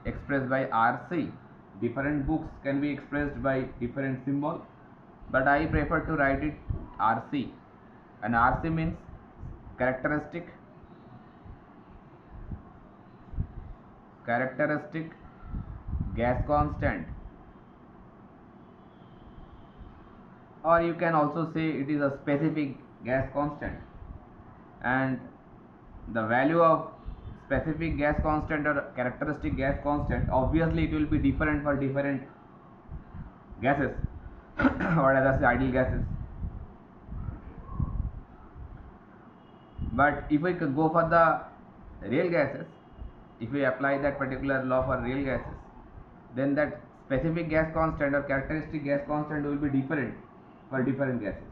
expressed by RC. Different books can be expressed by different symbol, but I prefer to write it RC. And RC means characteristic gas constant, or you can also say it is a specific gas constant. And the value of specific gas constant or characteristic gas constant, obviously it will be different for different gases or other ideal gases. But if we could go for the real gases, if we apply that particular law for real gases, then that specific gas constant or characteristic gas constant will be different for different gases.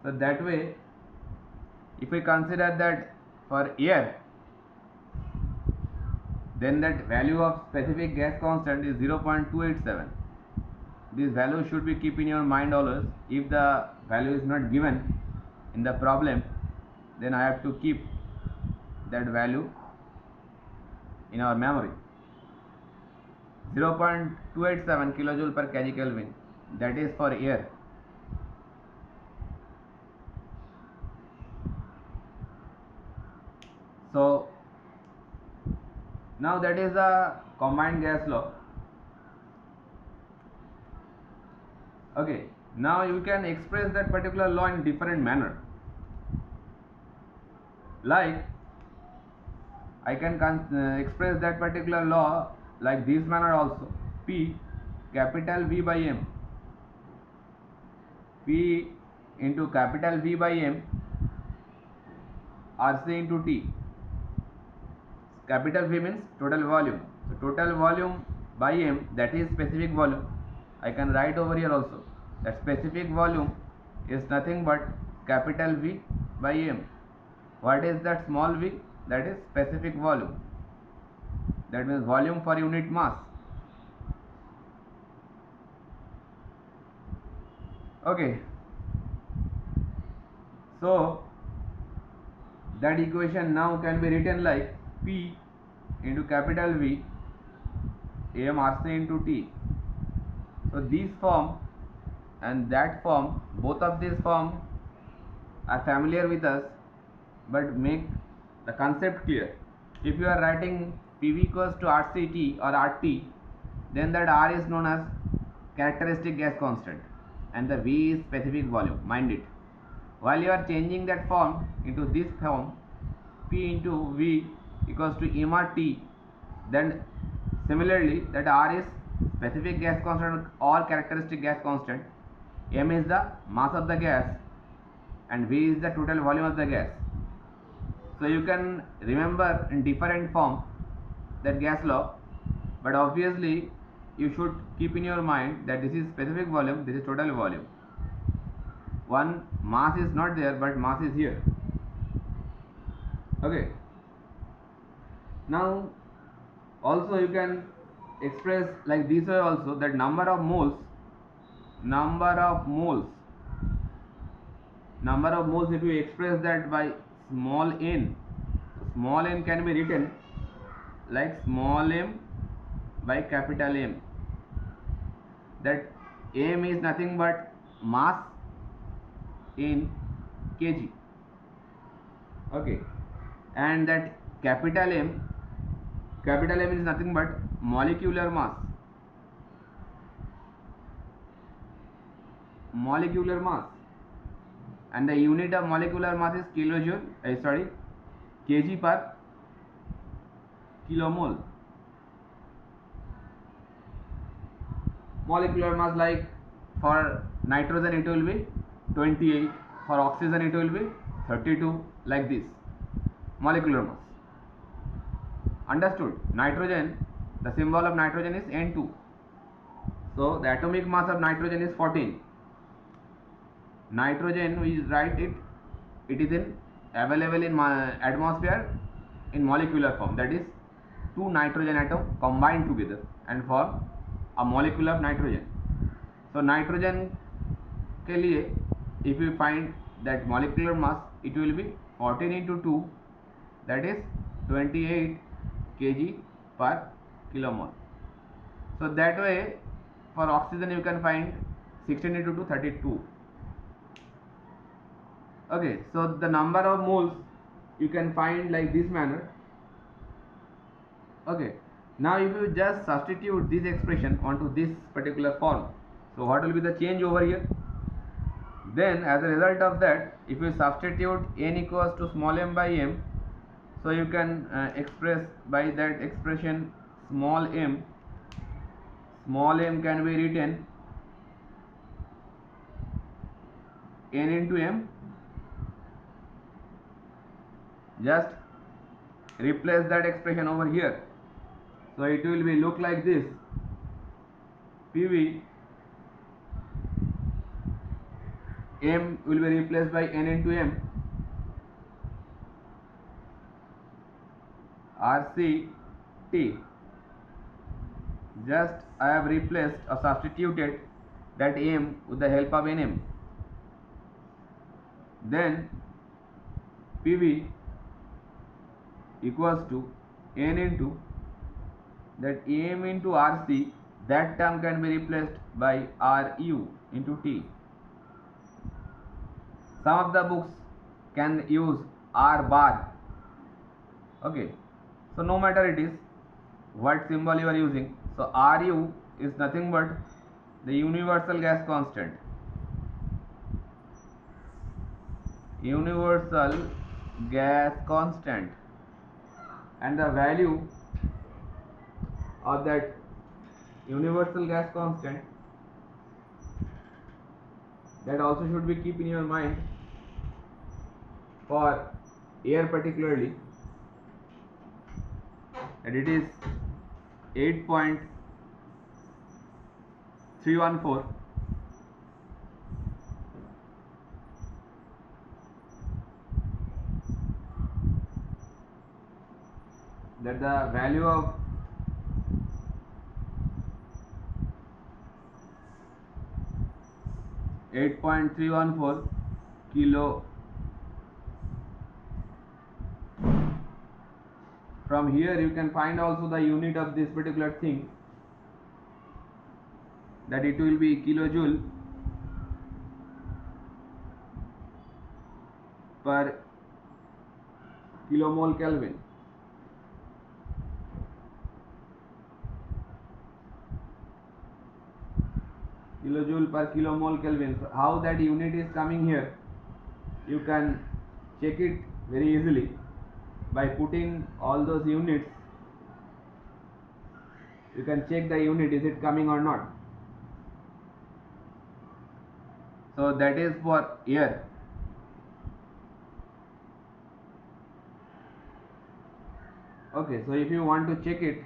So that way, if we consider that for air, then that value of specific gas constant is 0.287. This value should be keep in your mind always. If the value is not given in the problem, then I have to keep that value in our memory. 0.287 kilojoule per kg Kelvin, that is for air. So now that is a combined gas law. Okay, now you can express that particular law in different manner. Like I can express that particular law like this manner also. P capital V by M. P into capital V by M RC into T. Capital V means total volume. So total volume by M, that is specific volume. I can write over here also. That specific volume is nothing but capital V by M. What is that small v? That is specific volume. That means volume for unit mass. Okay. So that equation now can be written like P into capital V M RC into T. So this form and that form, both of these forms are familiar with us, but make the concept clear. If you are writing PV equals to RCT or RT, then that R is known as characteristic gas constant and the V is specific volume. Mind it. While you are changing that form into this form, P into V equals to MRT, then similarly that R is specific gas constant or characteristic gas constant, M is the mass of the gas and V is the total volume of the gas. So you can remember in different form that gas law, but obviously you should keep in your mind that this is specific volume, this is total volume. One mass is not there, but mass is here. Okay. Now also you can express like this way also, that number of moles if you express that by small n, small n can be written like small m by capital M. That M is nothing but mass in kg. Okay, and that capital M is nothing but molecular mass. And the unit of molecular mass is kg per kilomole. Molecular mass, like for nitrogen it will be 28, for oxygen it will be 32, like this. Molecular mass. Understood? Nitrogen, the symbol of nitrogen is N2. So the atomic mass of nitrogen is 14. Nitrogen, we write it is available in atmosphere in molecular form, that is 2 nitrogen atom combined together and form a molecule of nitrogen. So nitrogen के लिए if we find that molecular mass, it will be 14 into 2, that is 28 kg per kilomole. So that way for oxygen you can find 16 into 2 32. Okay, so the number of moles you can find like this manner. Okay, now if you just substitute this expression onto this particular form, so what will be the change over here? Then as a result of that, if you substitute n equals to small m by m, so you can express by that expression small m can be written n into m. Just replace that expression over here, so it will be look like this: PV m will be replaced by n into m, RC T. Just I have replaced or substituted that m with the help of nm. Then PV equals to n into that m into RC, that term can be replaced by RU into T. Some of the books can use R bar. Okay, so no matter it is what symbol you are using, so RU is nothing but the universal gas constant. Universal gas constant, and the value of that universal gas constant, that also should be keep in your mind for air particularly, that it is 8.314. that the value of kilo. From here you can find also the unit of this particular thing, that it will be kilojoule per kilomole Kelvin. Kilojoule per kilomole Kelvin. So how that unit is coming here, you can check it very easily by putting all those units. You can check the unit, is it coming or not. So that is for air. Okay, so if you want to check it,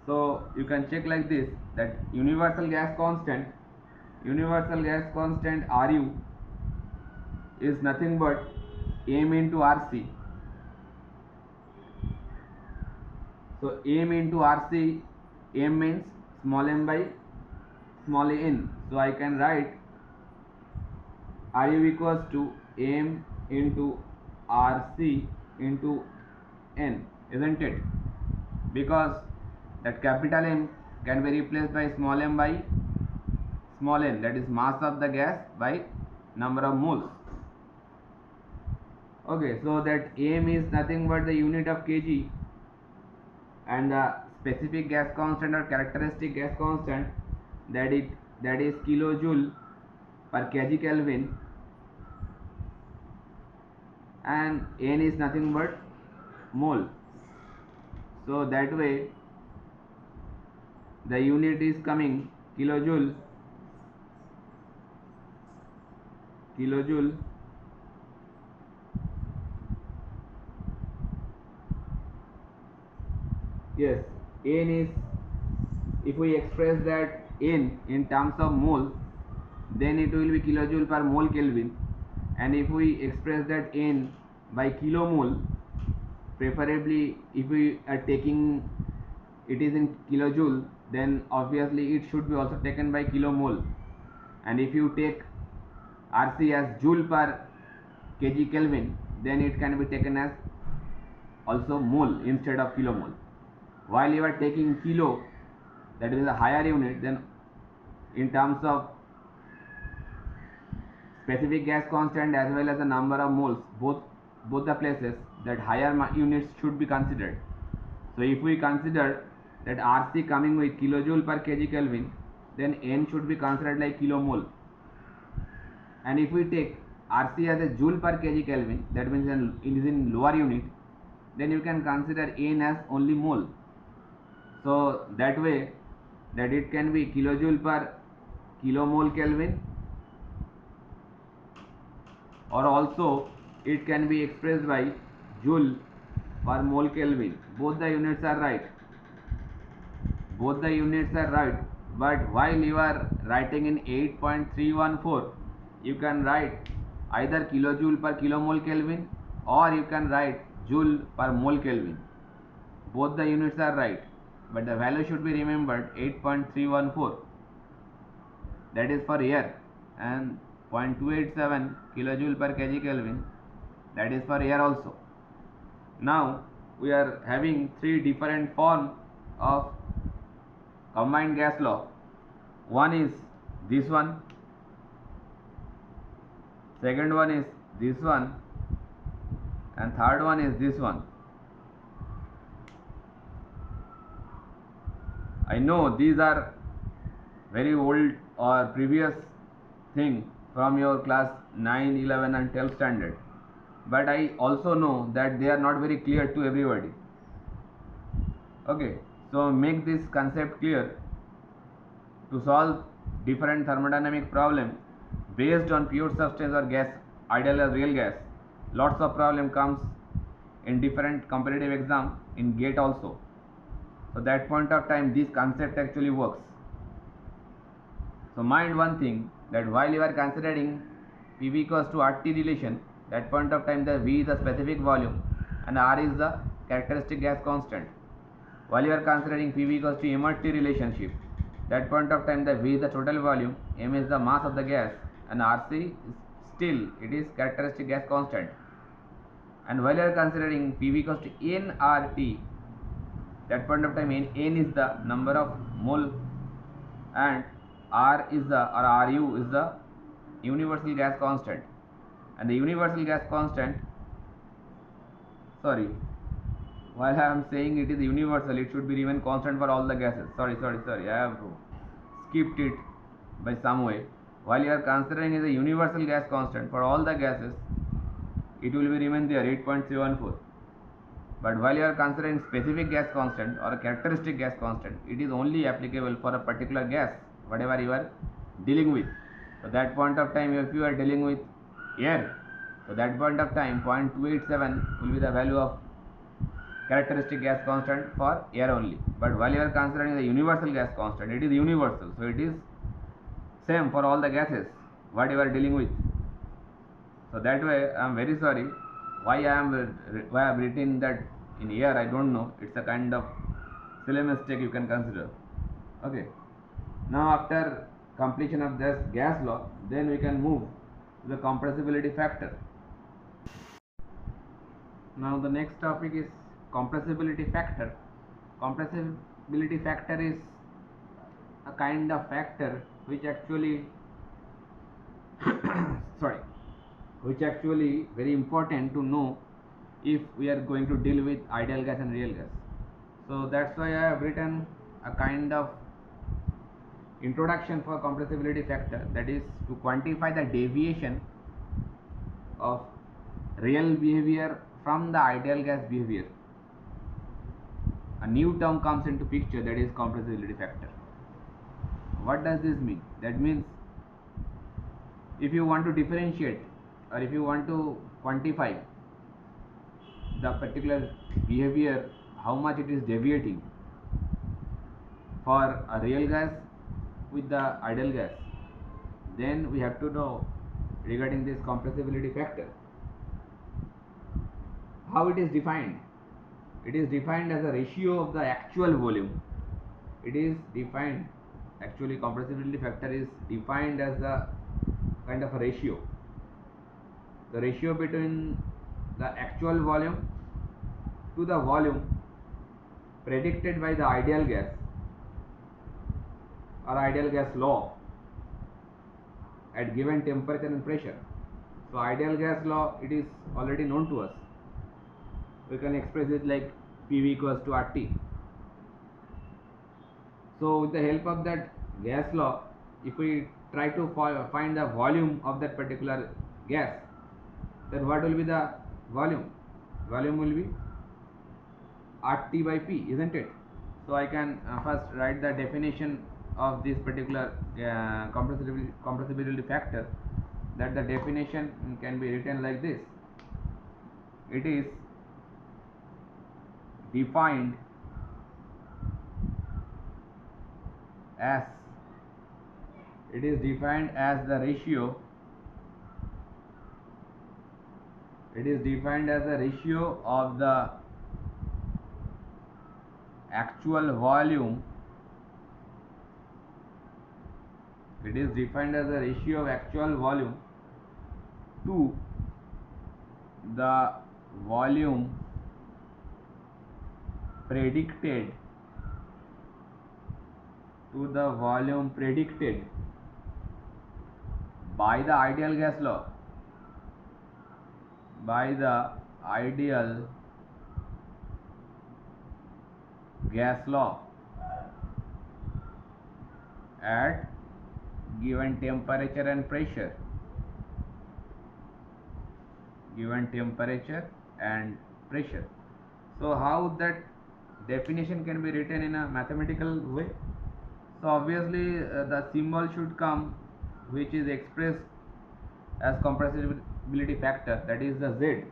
so you can check like this, that universal gas constant RU is nothing but m into RC. So m into RC, m means small m by small n. So I can write RU equals to m into RC into n, isn't it? Because that capital M can be replaced by small m by small n, that is mass of the gas by number of moles. Okay, so that m is nothing but the unit of kg, and the specific gas constant or characteristic gas constant, that is kilojoule per kg Kelvin, and n is nothing but mole. So that way the unit is coming kilojoule yes, n is, if we express that n in terms of mole, then it will be kilojoule per mole Kelvin, and if we express that n by kilomole, preferably if we are taking it is in kilojoule, then obviously it should be also taken by kilomole, and if you take RC as joule per kg Kelvin, then it can be taken as also mole instead of kilomole. while you are taking kilo, that is a higher unit, then in terms of specific gas constant as well as the number of moles, both the places, that higher units should be considered. So if we consider that Rc coming with kilojoule per kg Kelvin, then N should be considered like kilomole. And if we take Rc as a joule per kg Kelvin, that means it is in lower unit, then you can consider N as only mole. So that way, that it can be kilojoule per kilomole Kelvin, or also it can be expressed by joule per mole Kelvin. Both the units are right. But while you are writing in 8.314, you can write either kilojoule per kilomole Kelvin, or you can write joule per mole Kelvin. Both the units are right, but the value should be remembered 8.314. That is for air, and 0.287 kilojoule per kg Kelvin, that is for air also. Now we are having three different forms of combined gas law. One is this one, second one is this one, and third one is this one. I know these are very old or previous thing from your class 9, 11 and 12 standard, but I also know that they are not very clear to everybody. Okay, so make this concept clear. To solve different thermodynamic problem based on pure substance or gas, ideal or real gas, lots of problem comes in different competitive exam in GATE also. So that point of time this concept actually works. So mind one thing, that while you are considering PV equals to RT relation, that point of time the V is the specific volume and R is the characteristic gas constant. While you are considering PV equals to MRT relationship, that point of time the V is the total volume, M is the mass of the gas, and Rc is still it is characteristic gas constant. And while you are considering PV equals to nRT, that point of time N is the number of mole and R is the, or Ru is the universal gas constant. And the universal gas constant, sorry, while I am saying it is universal, it should be remain constant for all the gases. Sorry, I have skipped it by some way. While you are considering as a universal gas constant for all the gases, it will be remain there 8.314. But while you are considering specific gas constant or a characteristic gas constant, it is only applicable for a particular gas, whatever you are dealing with. So that point of time, if you are dealing with air, so that point of time 0.287 will be the value of characteristic gas constant for air only. But while you are considering the universal gas constant, it is universal, so it is same for all the gases what you are dealing with. So that way I am very sorry why I have written that in air, I don't know, it's a kind of silly mistake you can consider. Okay, now after completion of this gas law, then we can move to the compressibility factor. Now the next topic is compressibility factor. Compressibility factor is a kind of factor which actually which actually very important to know if we are going to deal with ideal gas and real gas. So that's why I have written a kind of introduction for compressibility factor, that is to quantify the deviation of real behavior from the ideal gas behavior. A new term comes into picture, that is compressibility factor. What does this mean? That means if you want to differentiate or if you want to quantify the particular behavior, how much it is deviating for a real gas with the ideal gas, then we have to know regarding this compressibility factor. How it is defined? It is defined as a ratio of the actual volume. It is defined, actually compressibility factor is defined as a kind of a ratio. The ratio between the actual volume to the volume predicted by the ideal gas or ideal gas law at given temperature and pressure. So ideal gas law, it is already known to us. We can express it like PV equals to RT. So with the help of that gas law, if we try to find the volume of that particular gas, then what will be the volume? Volume will be RT by P, isn't it? So I can first write the definition of this particular compressibility factor. That the definition can be written like this. It is defined as the ratio. It is defined as the ratio of the actual volume. It is defined as the ratio of actual volume to the volume predicted by the ideal gas law, at given temperature and pressure. So how that definition can be written in a mathematical way? So obviously the symbol should come which is expressed as compressibility factor, that is the Z.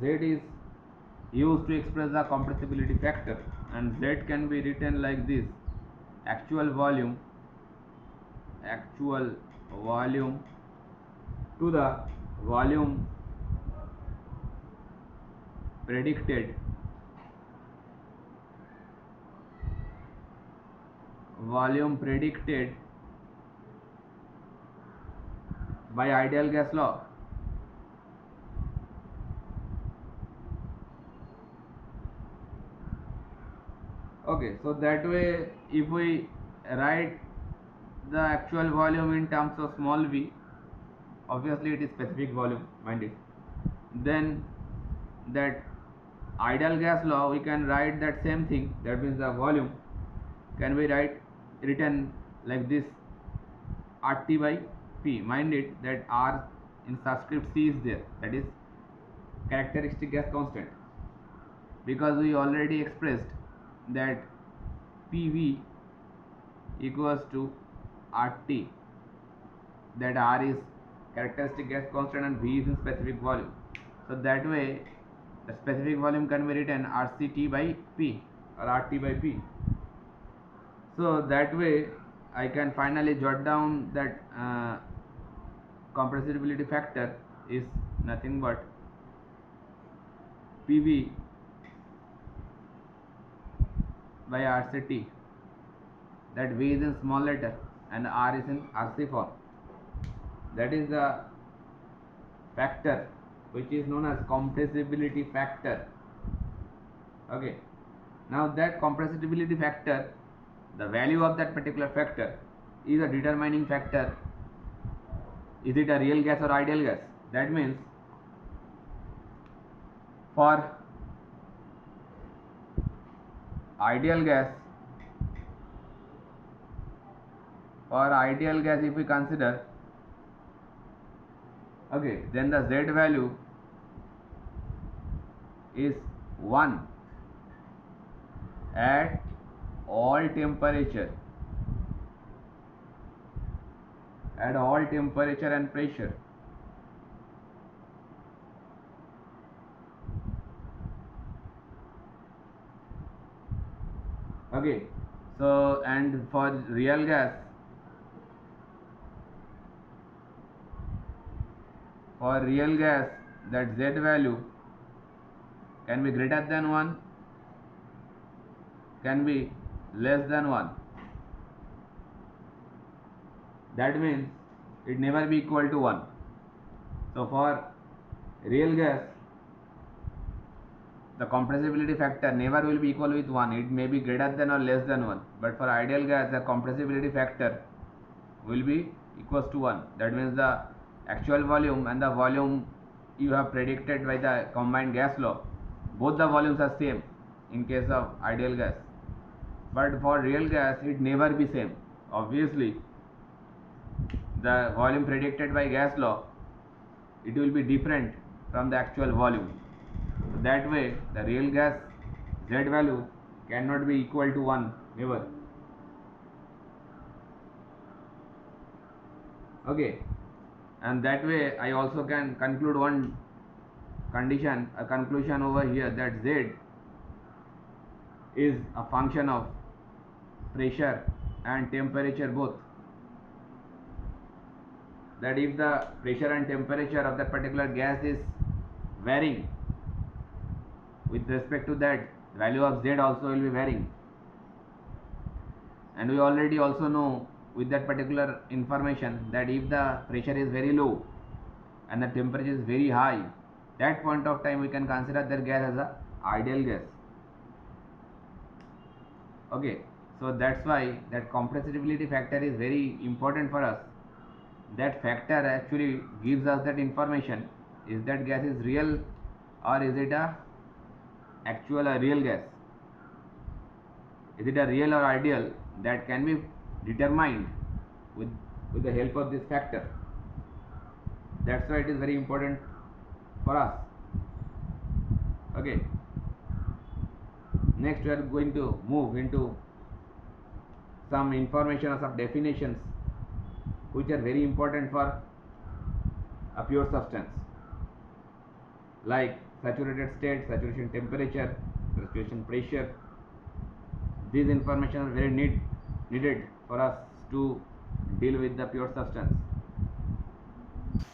Z is used to express the compressibility factor, and Z can be written like this: actual volume to the volume predicted by ideal gas law. Okay, so that way if we write the actual volume in terms of small v, obviously it is specific volume, mind it, then that ideal gas law we can write that same thing, that means the volume can be written like this: RT by P. Mind it that R in subscript C is there, that is characteristic gas constant, because we already expressed that PV equals to RT, that R is characteristic gas constant and V is in specific volume. So that way the specific volume can be written RCT by P or RT by P. So that way I can finally jot down that compressibility factor is nothing but PV by RCT, that V is in small letter and R is in RC form. That is the factor which is known as compressibility factor. Okay, now that compressibility factor, the value of that particular factor is a determining factor. Is it a real gas or ideal gas? That means for ideal gas, if we consider, okay, then the Z value is 1 at all temperature and pressure. Okay, so and for real gas, that Z value can be greater than 1, can be less than 1. That means it never be equal to 1. So for real gas, the compressibility factor never will be equal with 1. It may be greater than or less than 1, but for ideal gas the compressibility factor will be equals to 1. That means the actual volume and the volume you have predicted by the combined gas law, both the volumes are same in case of ideal gas, but for real gas it never be same. Obviously the volume predicted by gas law, it will be different from the actual volume. So that way the real gas Z value cannot be equal to 1, never. Okay, and that way I also can conclude one condition, a conclusion over here, that Z is a function of pressure and temperature both. That if the pressure and temperature of that particular gas is varying, with respect to that, value of Z also will be varying. And we already also know with that particular information that if the pressure is very low and the temperature is very high, that point of time we can consider that gas as a ideal gas. Okay, so that's why that compressibility factor is very important for us. That factor actually gives us that information, is that gas is real or is it a actual or real gas. Is it a real or ideal, that can be determined with the help of this factor. That's why it is very important for us. Okay, next we are going to move into some information or some definitions which are very important for a pure substance, like saturated state, saturation temperature, saturation pressure. These information are very needed for us to deal with the pure substance.